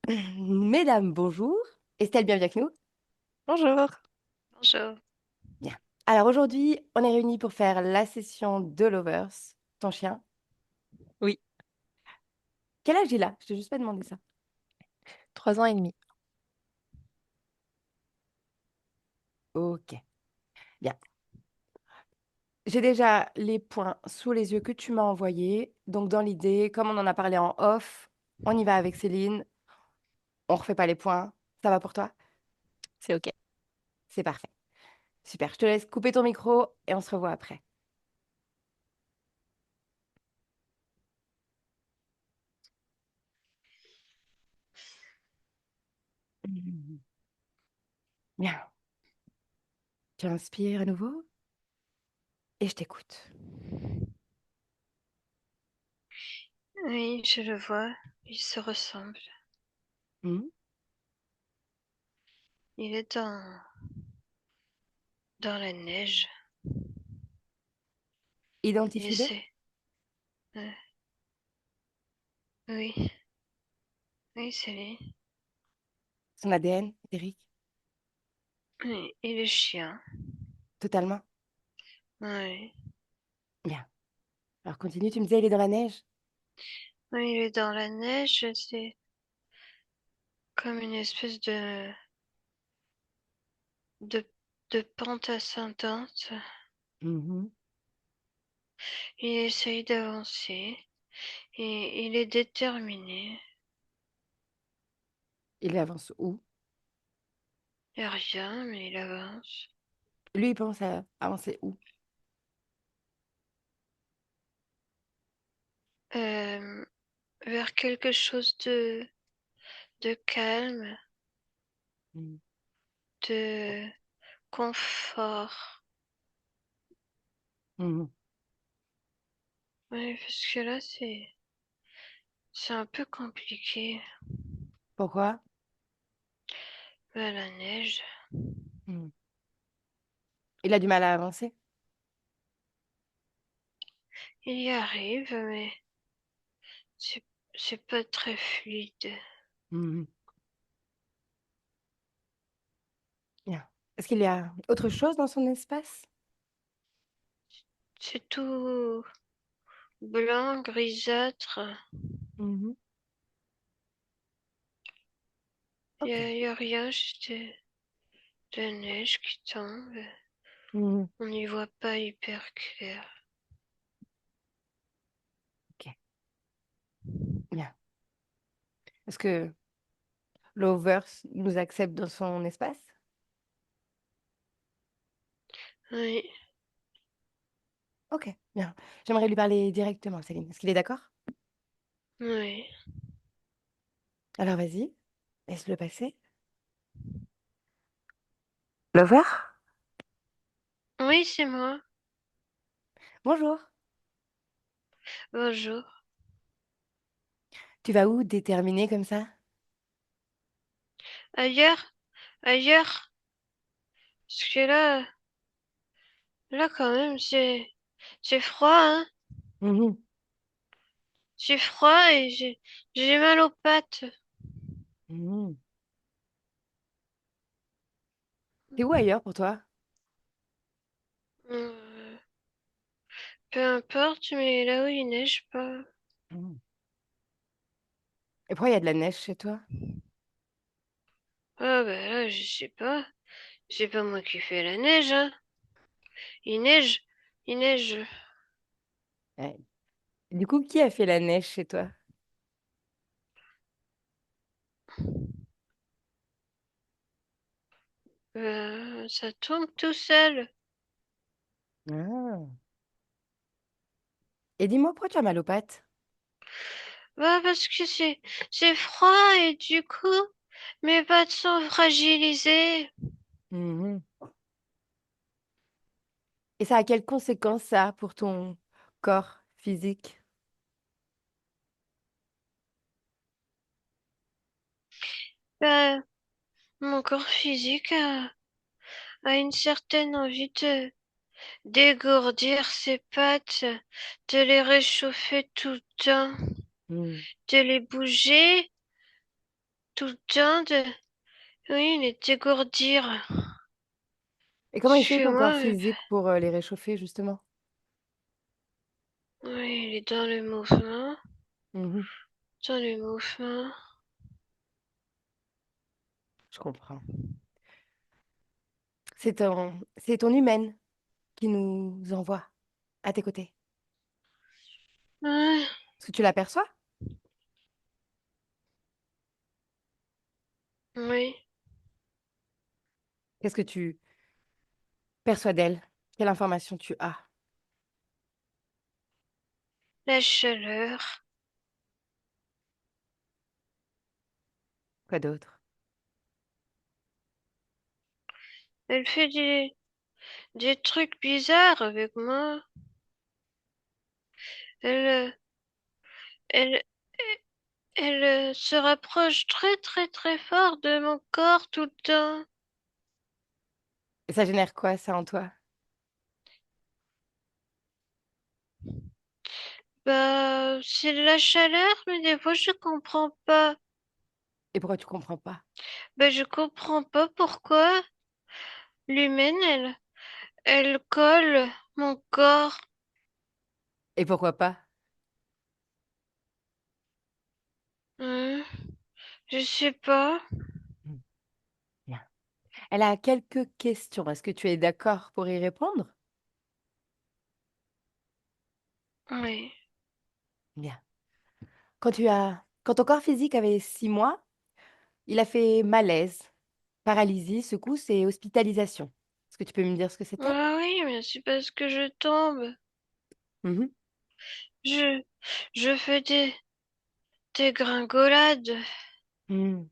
Mesdames, bonjour. Estelle, bienvenue avec nous. Bonjour. Bonjour. Bien. Alors aujourd'hui, on est réunis pour faire la session de Lovers, ton chien. Oui, Quel âge il a? Je t'ai juste pas demandé ça. 3 ans et demi. Ok, bien. J'ai déjà les points sous les yeux que tu m'as envoyés. Donc dans l'idée, comme on en a parlé en off, on y va avec Céline. On refait pas les points. Ça va pour toi? C'est OK. C'est parfait. Super. Je te laisse couper ton micro et on se revoit après. Mhm. Bien. Tu inspires à nouveau et je t'écoute. Oui, je le vois. Il se ressemble. Mhm. Il est dans la neige. Il Identifie-le. essaie. euh, oui, oui, c'est lui. Son ADN, Eric. Oui, et le chien. Totalement. Oui. Bien. Alors continue, tu me disais, il est dans la neige? Oui, il est dans la neige. C'est comme une espèce de, de pente ascendante. Mhm. Il essaye d'avancer. Et il est déterminé. Il avance où? Il n'y a rien, mais il avance. Lui, il pense à avancer où? Euh, Vers quelque chose de calme, Mhm. de confort. Mhm. Oui, parce que là, c'est un peu compliqué. Pourquoi? La neige, Mhm. Il a du mal à avancer? il y arrive, mais c'est, c'est pas très fluide. Mhm. Bien. Est-ce qu'il y a autre chose dans son espace? C'est tout blanc, grisâtre. Mhm. Ok. Il y a rien, juste de la neige qui tombe. Mhm. On n'y voit pas hyper clair. Ok. Bien. Est-ce que Lovers nous accepte dans son espace? Oui, Ok. Bien. J'aimerais lui parler directement, Céline. Est-ce qu'il est d'accord? oui. Alors vas-y, laisse-le passer. Lover? Oui, c'est moi. Bonjour. Bonjour. Tu vas où déterminé comme ça? Ailleurs? Ailleurs? Parce que là quand même, c'est froid, hein? Mhm. J'ai froid et j'ai mal aux pattes. Mhm. T'es où ailleurs pour toi? Euh, Peu importe, mais là où il neige pas. Mhm. Et pourquoi il y a de la neige chez toi? Ah bah là, je sais pas. C'est pas moi qui fais la neige, hein. Il neige, il neige. Ouais. Du coup, qui a fait la neige chez toi? Ça tombe tout seul. Ah. Et dis-moi, pourquoi tu as mal aux pattes? Bah parce que c'est froid et du coup, mes pattes sont fragilisées. Mhm. Et ça a quelles conséquences, ça, pour ton corps physique? Bah, mon corps physique a une certaine envie de dégourdir ses pattes, de les réchauffer tout le temps, Mhm. de les bouger tout le temps de... Oui, les dégourdir. Et comment il fait Chez ton corps moi, physique pour les réchauffer, justement? oui, il est dans le mouvement. Mhm, Dans le mouvement. je comprends. C'est ton humaine qui nous envoie à tes côtés. Ouais, Est-ce que tu l'aperçois? oui, Qu'est-ce que tu perçois d'elle? Quelle information tu as? la chaleur. Quoi d'autre? Elle fait des trucs bizarres avec moi. Elle, elle, elle se rapproche très très très fort de mon corps tout le temps. Et ça génère quoi, ça, en toi? Bah, c'est de la chaleur, mais des fois je comprends pas. Et pourquoi tu comprends pas? Bah, je comprends pas pourquoi l'humaine, elle colle mon corps. Et pourquoi pas? Hein, je sais pas. Hmm, bien. Elle a quelques questions. Est-ce que tu es d'accord pour y répondre? Oui. Bien. Quand ton corps physique avait 6 mois, il a fait malaise, paralysie, secousse et hospitalisation. Est-ce que tu peux me dire ce que c'était? Ah oui, mais c'est parce que je tombe. Mhm. Je, je fais des gringolades. Hmm.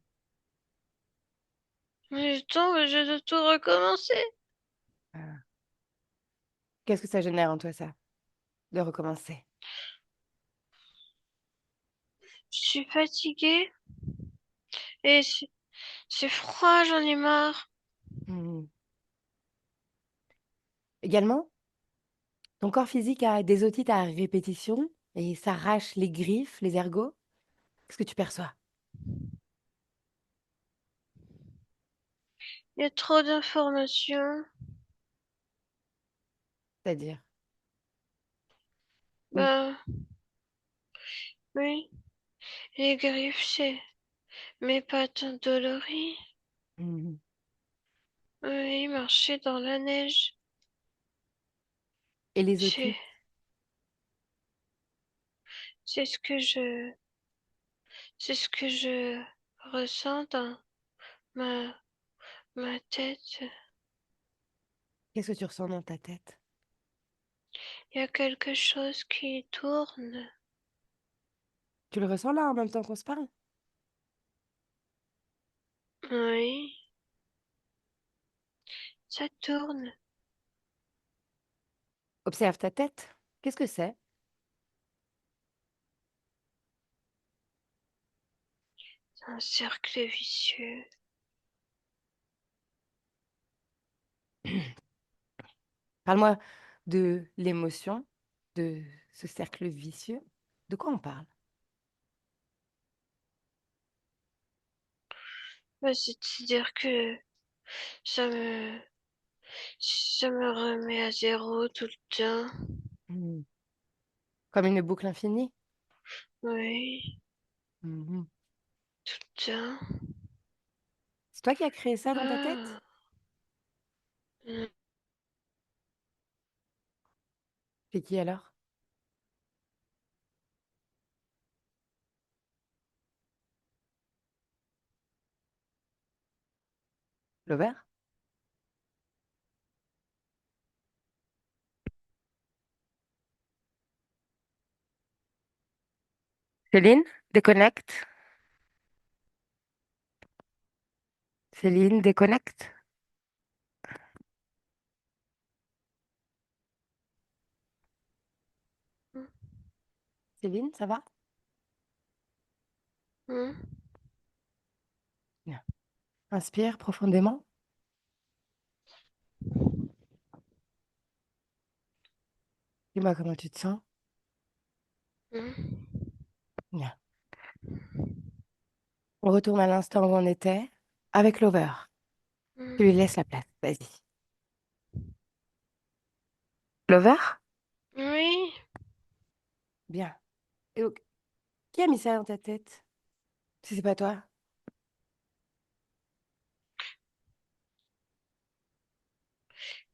Mais je tombe, je dois tout recommencer. Ah. Qu'est-ce que ça génère en toi, ça, de recommencer? Je suis fatiguée et c'est froid, j'en ai marre. Hmm. Également, ton corps physique a des otites à répétition et s'arrache les griffes, les ergots. Qu'est-ce que tu perçois? Il y a trop d'informations. C'est-à-dire? Oui. Bah, oui, les griffes, c'est mes pattes endolories. Mhm. Oui, marcher dans la neige. Et les C'est, otites? c'est ce que c'est ce que je ressens dans ma, ma tête. Qu'est-ce que tu ressens dans ta tête? Il y a quelque chose qui tourne. Tu le ressens là en même temps qu'on se parle? Oui, ça tourne. Observe ta tête. Qu'est-ce que c'est? C'est un cercle vicieux. Parle-moi de l'émotion, de ce cercle vicieux. De quoi on parle? Bah, c'est-à-dire que ça me, ça me remet à zéro tout le temps. Hmm. Comme une boucle infinie? Oui, Mhm. tout le temps. C'est toi qui as créé ça dans ta Ah, tête? mm, C'est qui alors? L'ovaire? Céline, déconnecte. Céline, déconnecte. mm, Céline, ça va? mm. Bien. Inspire profondément. Dis-moi comment tu te sens. Mm. Bien. On retourne à l'instant où on était avec Lover. Tu lui Hmm. laisses la place. Vas-y. Lover? Oui, Bien. Et donc, qui a mis ça dans ta tête? Si c'est pas toi.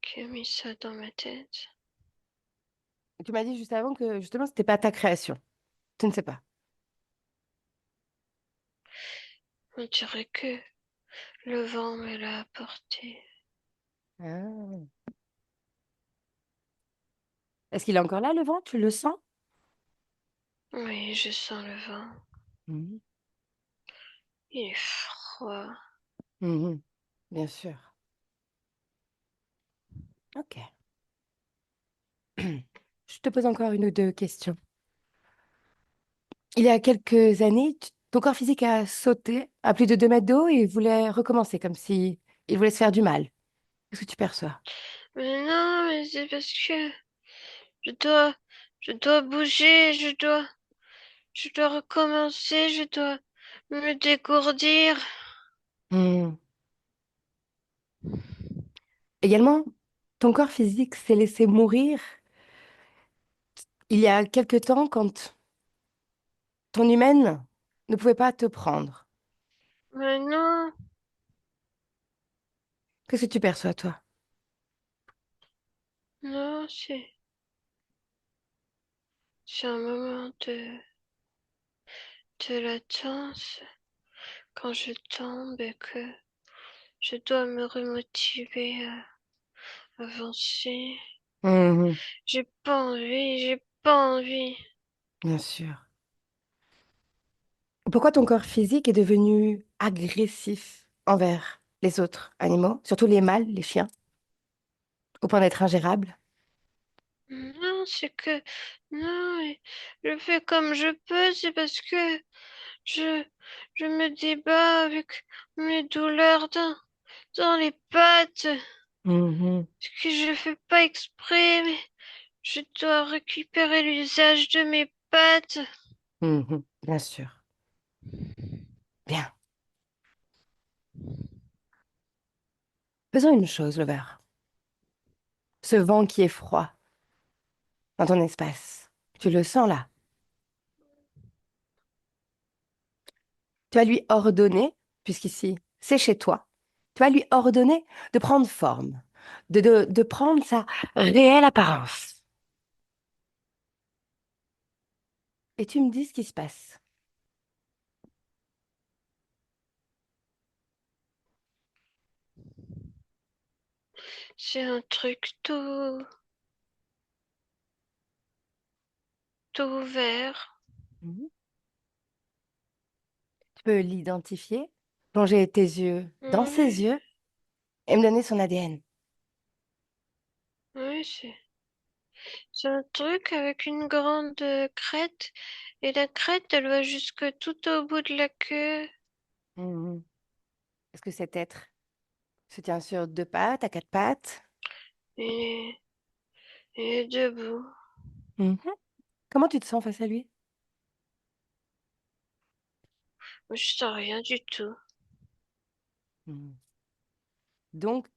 qui a mis ça dans ma tête? Tu m'as dit juste avant que justement, c'était pas ta création. Tu ne sais pas. On dirait que le vent me l'a apporté. Ah. Est-ce qu'il est encore là, le vent? Tu le sens? Oui, je sens le vent. Mhm. Il est froid. Mhm. Bien sûr. Ok. Je te pose encore une ou deux questions. Il y a quelques années, ton corps physique a sauté à plus de 2 mètres d'eau et voulait recommencer, comme si il voulait se faire du mal. Qu'est-ce que tu perçois? Mais non, mais c'est parce que je dois, je dois bouger, je dois recommencer, je dois me dégourdir. Hmm. Également, ton corps physique s'est laissé mourir il y a quelque temps quand ton humaine ne pouvait pas te prendre. Mais non, Qu'est-ce que tu perçois, toi? non, c'est un moment de latence quand je tombe et que je dois me remotiver à avancer. Mhm. J'ai pas envie. Bien sûr. Pourquoi ton corps physique est devenu agressif envers les autres animaux, surtout les mâles, les chiens, au point d'être ingérable? Non, c'est que, non, mais je fais comme je peux, c'est parce que je, je me débat avec mes douleurs dans les pattes. Mhm. Ce que je fais pas exprès, mais je dois récupérer l'usage de mes pattes. Mhm. Bien sûr. Bien. Faisons une chose, Lover. Ce vent qui est froid dans ton espace, tu le sens là. Tu vas lui ordonner, puisqu'ici, c'est chez toi, tu vas lui ordonner de prendre forme, de prendre sa réelle apparence. Et tu me dis ce qui se passe. C'est un truc tout vert. Mhm. Tu peux l'identifier, plonger tes yeux dans ses Oui, yeux et me donner son ADN. oui, c'est un truc avec une grande crête. Et la crête, elle va jusque tout au bout de la queue. Mhm. Est-ce que cet être se tient sur 2 pattes, à 4 pattes? Et, et debout. Mhm. Comment tu te sens face à lui? Je sens rien du tout. Mhm. Donc,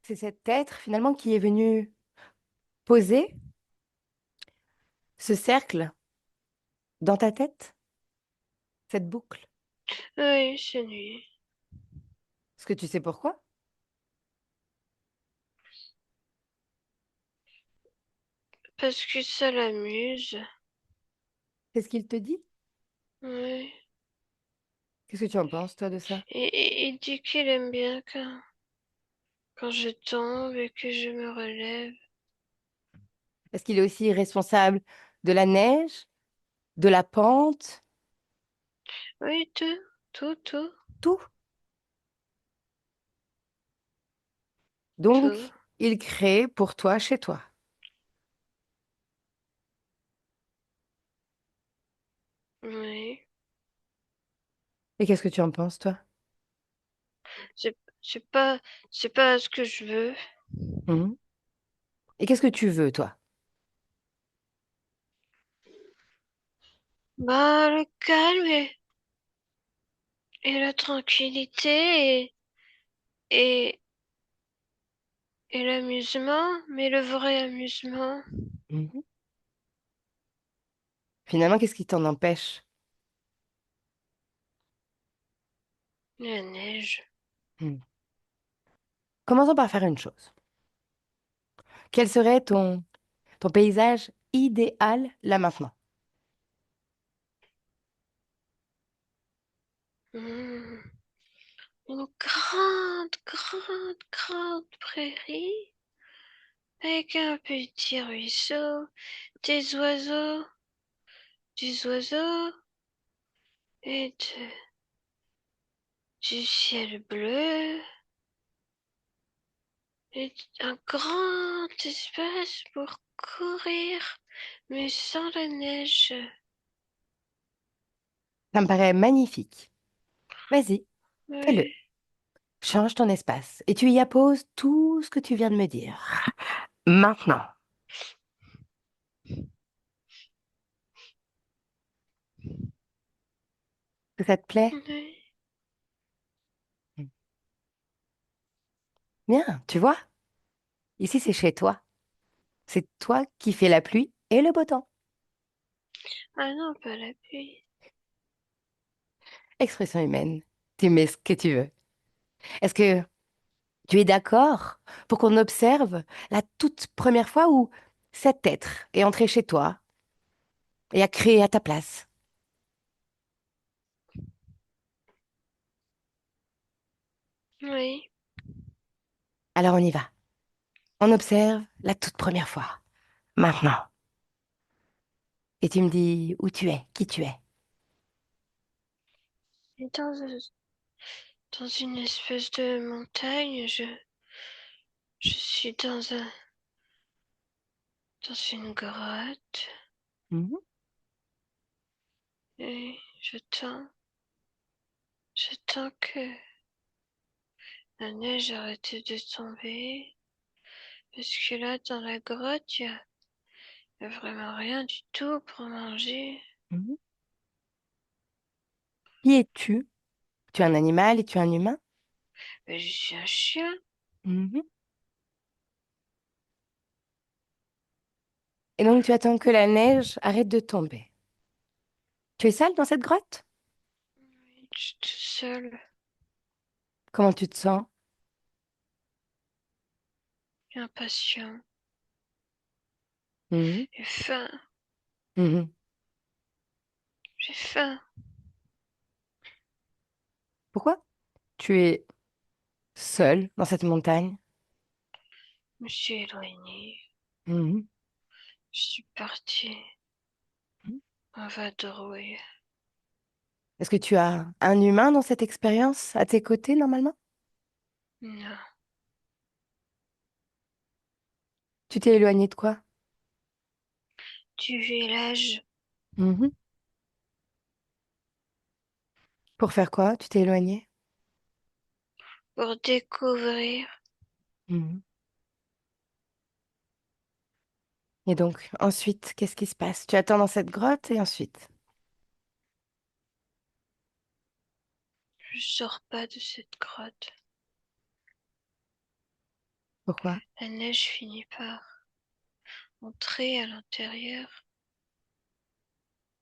c'est cet être finalement qui est venu poser ce cercle dans ta tête, cette boucle. Oui, c'est nuit. Est-ce que tu sais pourquoi? Parce que ça l'amuse. C'est ce qu'il te dit? Oui. Qu'est-ce que tu en penses, toi, de ça? Il dit qu'il aime bien quand je tombe et que je me relève. Est-ce qu'il est aussi responsable de la neige, de la pente, Oui, tout, tout? Donc, tout. il crée pour toi chez toi. Oui. Et qu'est-ce que tu en penses, toi? C'est, c'est pas ce que je veux. Mhm. Et qu'est-ce que tu veux, toi? Bah, le calme et la tranquillité et, et l'amusement, mais le vrai amusement, Mhm. Finalement, qu'est-ce qui t'en empêche? la neige. Hmm. Commençons par faire une chose. Quel serait ton paysage idéal là maintenant? Hmm. Une grande prairie avec un petit ruisseau, des oiseaux, des oiseaux et du ciel bleu et un grand espace pour courir, mais sans la neige. Ça me paraît magnifique. Vas-y, fais-le. Oui, Change ton espace et tu y apposes tout ce que tu viens de me dire. Maintenant, que ça te plaît? oui. Bien, tu vois, ici c'est chez toi. C'est toi qui fais la pluie et le beau temps. Ah non, pas la pluie. Expression humaine. Tu mets ce que tu veux. Est-ce que tu es d'accord pour qu'on observe la toute première fois où cet être est entré chez toi et a créé à ta place? Oui, Alors on y va. On observe la toute première fois. Maintenant. Et tu me dis où tu es, qui tu es. et dans une espèce de montagne, je suis dans une grotte Mhm, et j'attends que la neige arrête de tomber. Parce que là, dans la grotte, y a vraiment rien du tout pour manger. mhm. Qui es-tu? Tu es un animal et tu es un humain? Mais je suis un chien. Mhm. Et donc tu attends que la neige arrête de tomber. Tu es seul dans cette grotte? Je suis tout seul. Comment tu te sens? Impatient. Mhm, J'ai faim. mhm. J'ai faim. Pourquoi tu es seul dans cette montagne? Je me suis éloigné. Mhm, Je suis parti mhm. en vadrouille. Est-ce que tu as un humain dans cette expérience à tes côtés normalement? Non. Tu t'es éloigné de quoi? Du village Mhm. Pour faire quoi? Tu t'es éloigné? pour découvrir. Mhm. Et donc, ensuite, qu'est-ce qui se passe? Tu attends dans cette grotte et ensuite? Je sors pas de cette grotte. Pourquoi? La neige finit par entrer à l'intérieur.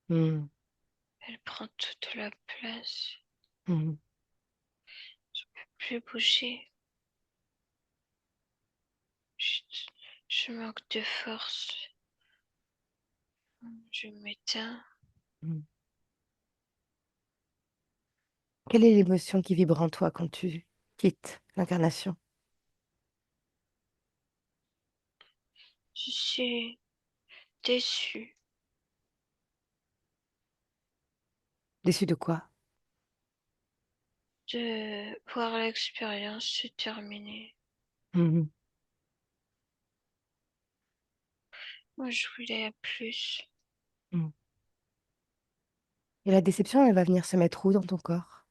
Mhm, Elle prend toute la place. mhm. Plus bouger. Je, je manque de force. Je m'éteins. Mhm. Quelle est l'émotion qui vibre en toi quand tu quittes l'incarnation? Je suis déçue Déçu de quoi? de voir l'expérience se terminer. Mhm, Moi, je voulais plus. mhm. Et la déception, elle va venir se mettre où dans ton corps?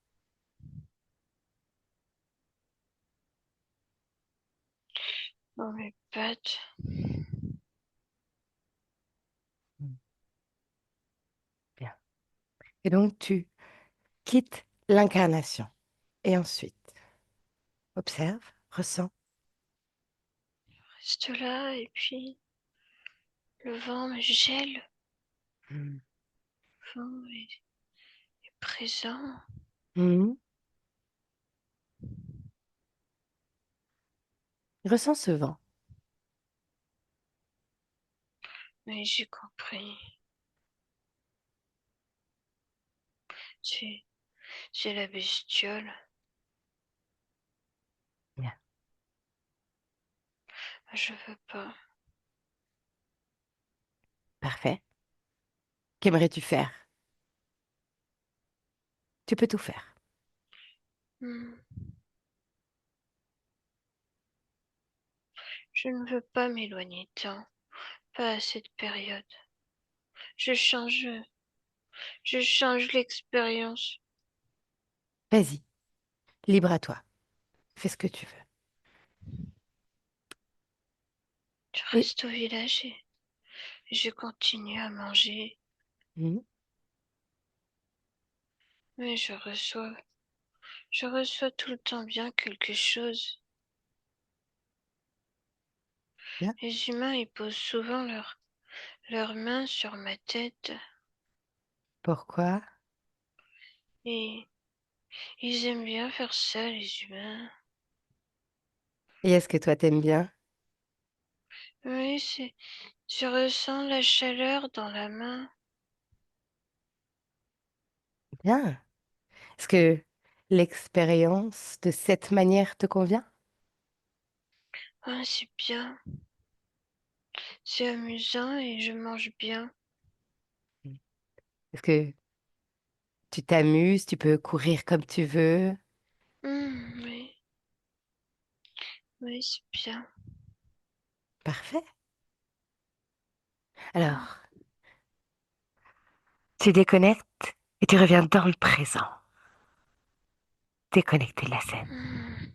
Dans mes pattes. Mhm. Bien. Et donc, tu quittes l'incarnation. Et ensuite, observe, ressens. Reste là et puis le vent me gèle. Hmm. Le vent est présent. Hmm. Ressens ce vent. Mais j'ai compris. C'est, c'est la bestiole. Bien. Je veux pas. Parfait. Qu'aimerais-tu faire? Tu peux tout faire. Hmm. Je ne veux pas m'éloigner tant. Pas à cette période. Je change, je change l'expérience. Vas-y, libre à toi. Fais ce que tu veux. Je Et reste au village et je continue à manger. hmm, Mais je reçois tout le temps bien quelque chose. bien. Les humains, ils posent souvent leurs mains sur ma tête Pourquoi? et ils aiment bien faire ça, les humains. Et est-ce que toi t'aimes bien? Oui, je ressens la chaleur dans la main. Bien. Est-ce que l'expérience de cette manière te convient? Ah, c'est bien, c'est amusant et je mange bien. Hmm. Est-ce que tu t'amuses, tu peux courir comme tu veux? Oui, oui, c'est bien. Parfait. Hmm, Alors, tu déconnectes et tu reviens dans le présent, déconnecté de la scène. hmm,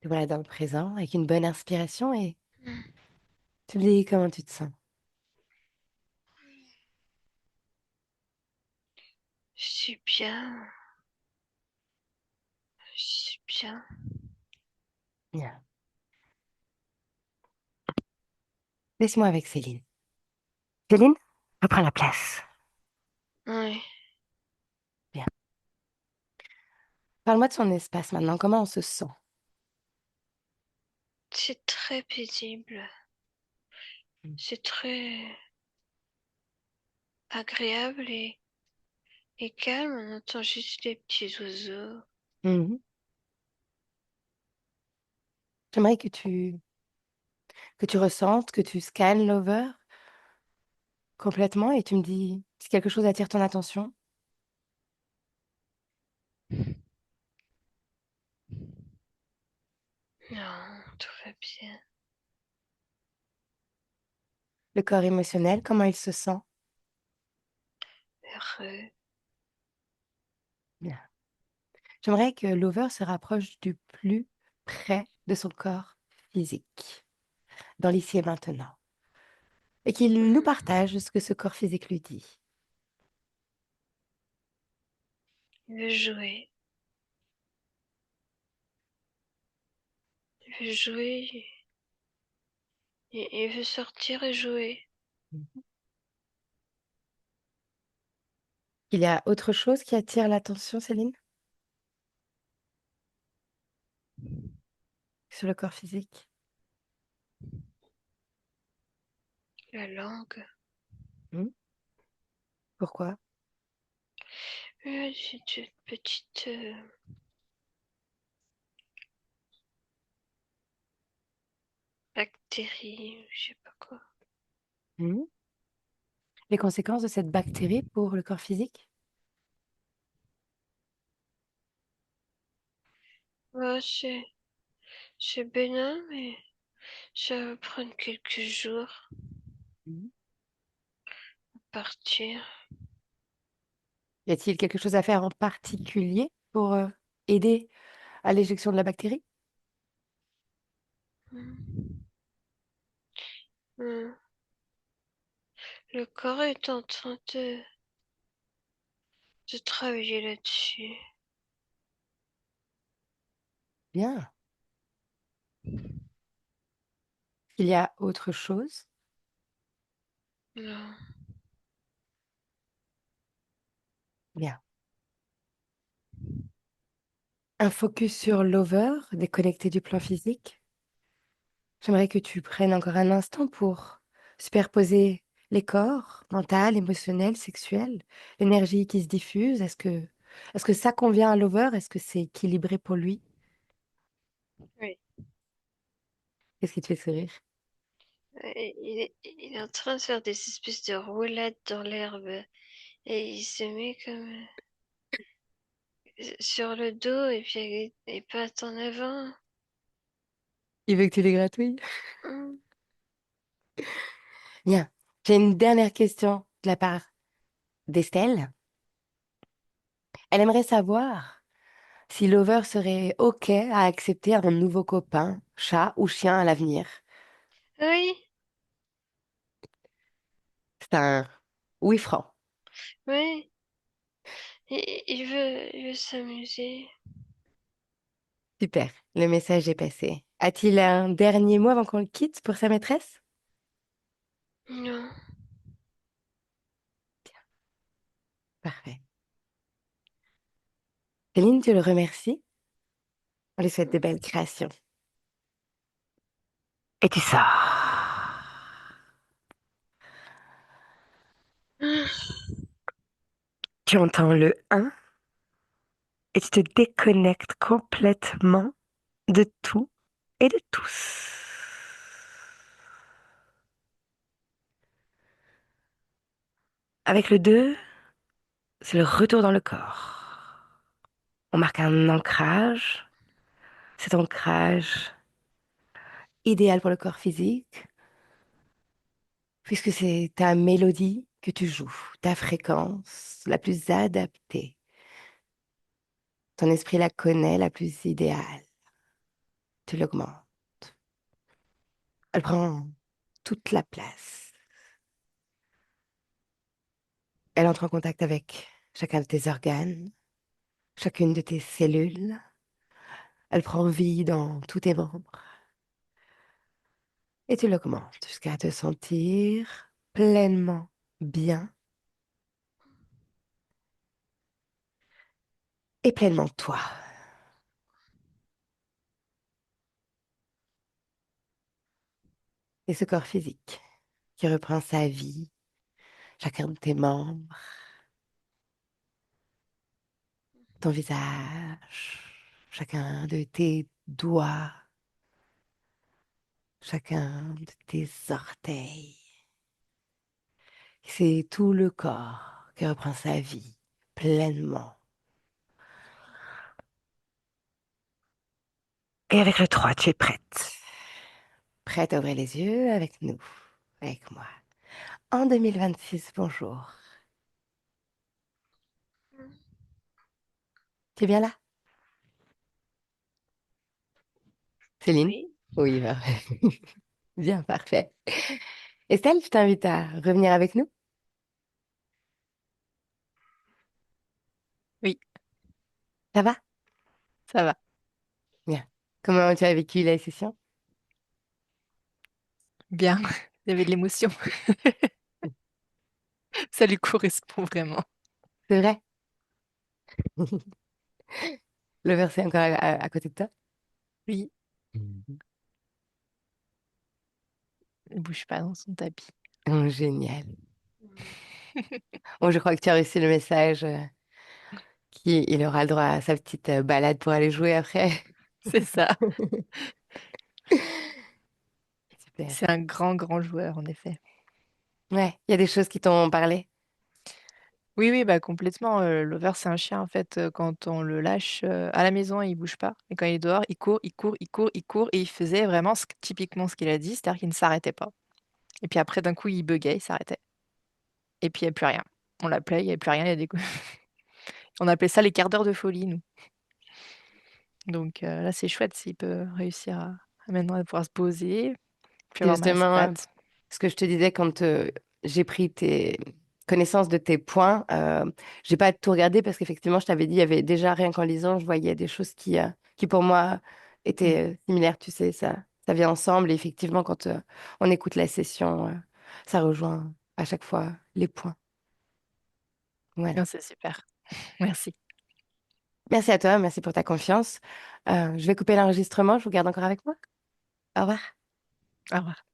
Te voilà dans le présent avec une bonne inspiration et hmm. tu me dis comment tu te sens. Je suis bien, je suis bien. Bien. Laisse-moi avec Céline. Céline, reprends la place. Oui, Bien. Parle-moi de son espace maintenant. Comment on se sent? c'est très paisible, Mm. c'est très agréable et calme. On entend juste les petits oiseaux. Mhm. J'aimerais que tu ressentes, que tu scannes l'over complètement et tu me dis si quelque chose attire ton attention. Non, tout va bien. Le corps émotionnel, comment il se sent? Heureux. Bien. J'aimerais que l'over se rapproche du plus près de son corps physique, dans l'ici et maintenant, et qu'il nous Hmm. partage ce que ce corps physique lui dit. Il veut jouer. Il veut jouer. Il veut sortir et jouer. Mhm. Il y a autre chose qui attire l'attention, Céline, sur le corps physique? La langue. Hmm. Pourquoi? C'est une petite bactérie, je sais pas quoi. Hmm. Les conséquences de cette bactérie pour le corps physique? Ouais, c'est bénin, mais ça va prendre quelques jours Hmm. à partir. Y a-t-il quelque chose à faire en particulier pour aider à l'éjection de la bactérie? Hmm. Hmm. Le corps est en train de travailler là-dessus. Bien. Il y a autre chose? Non. Bien. Un focus sur l'over, déconnecté du plan physique. J'aimerais que tu prennes encore un instant pour superposer les corps, mental, émotionnel, sexuel, l'énergie qui se diffuse. Est-ce que ça convient à l'over? Est-ce que c'est équilibré pour lui? Oui. Qu'est-ce qui te fait sourire? Il est en train de faire des espèces de roulades dans l'herbe et il se met comme sur le dos et puis il patte en avant. Il veut que tu les gratouilles? Hum. Bien. J'ai une dernière question de la part d'Estelle. Elle aimerait savoir si Lover serait OK à accepter un nouveau copain, chat ou chien à l'avenir. Oui, C'est un oui franc. oui. Il veut s'amuser. Super, le message est passé. A-t-il un dernier mot avant qu'on le quitte pour sa maîtresse? Non. Parfait. Céline, tu le remercies. On lui souhaite de belles créations. Et tu sors. Tu entends le un et tu te déconnectes complètement de tout et de tous. Avec le 2, c'est le retour dans le corps. On marque un ancrage. Cet ancrage idéal pour le corps physique, puisque c'est ta mélodie que tu joues, ta fréquence la plus adaptée. Ton esprit la connaît, la plus idéale. Tu l'augmentes. Elle prend toute la place. Elle entre en contact avec chacun de tes organes, chacune de tes cellules. Elle prend vie dans tous tes membres. Et tu l'augmentes jusqu'à te sentir pleinement bien et pleinement toi. Et ce corps physique qui reprend sa vie, chacun de tes membres, ton visage, chacun de tes doigts, chacun de tes orteils. C'est tout le corps qui reprend sa vie pleinement. Et avec le 3, tu es prête. Prête à ouvrir les yeux avec nous, avec moi. En 2026, bonjour. Tu es bien là, Céline? Oui. Oui, bah, bien, parfait. Estelle, je t'invite à revenir avec nous. Oui, Ça va? ça va. Bien. Comment tu as vécu la session? Bien. Il y avait de l'émotion. Ça lui correspond vraiment. C'est vrai? Le verset encore à côté de toi? Oui, Mhm. il bouge pas dans son tapis. Oh, génial. Bon, je crois que tu as reçu le message qu'il aura le droit à sa petite balade pour aller jouer après. C'est ça. Super. C'est un grand, grand joueur, en effet. Ouais, il y a des choses qui t'ont parlé. Oui, oui, bah complètement. Lover, c'est un chien, en fait. Quand on le lâche à la maison, il bouge pas. Et quand il est dehors, il court, il court, il court, il court. Et il faisait vraiment typiquement ce qu'il a dit, c'est-à-dire qu'il ne s'arrêtait pas. Et puis après, d'un coup, il buguait, il s'arrêtait. Et puis il n'y avait plus rien. On l'appelait, il n'y avait plus rien. Il y a des... On appelait ça les quarts d'heure de folie, nous. Donc là, c'est chouette s'il peut réussir à maintenant à pouvoir se poser, puis C'est avoir mal à ses justement pattes. ce que je te disais quand j'ai pris connaissance de tes points. J'ai pas tout regardé parce qu'effectivement, je t'avais dit, il y avait déjà rien qu'en lisant, je voyais des choses qui pour moi Mm. étaient similaires. Tu sais, ça vient ensemble. Et effectivement, quand on écoute la session, ça rejoint à chaque fois les points. Voilà. Non, c'est super. Merci. Merci à toi, merci pour ta confiance. Je vais couper l'enregistrement. Je vous garde encore avec moi. Au revoir. Au revoir.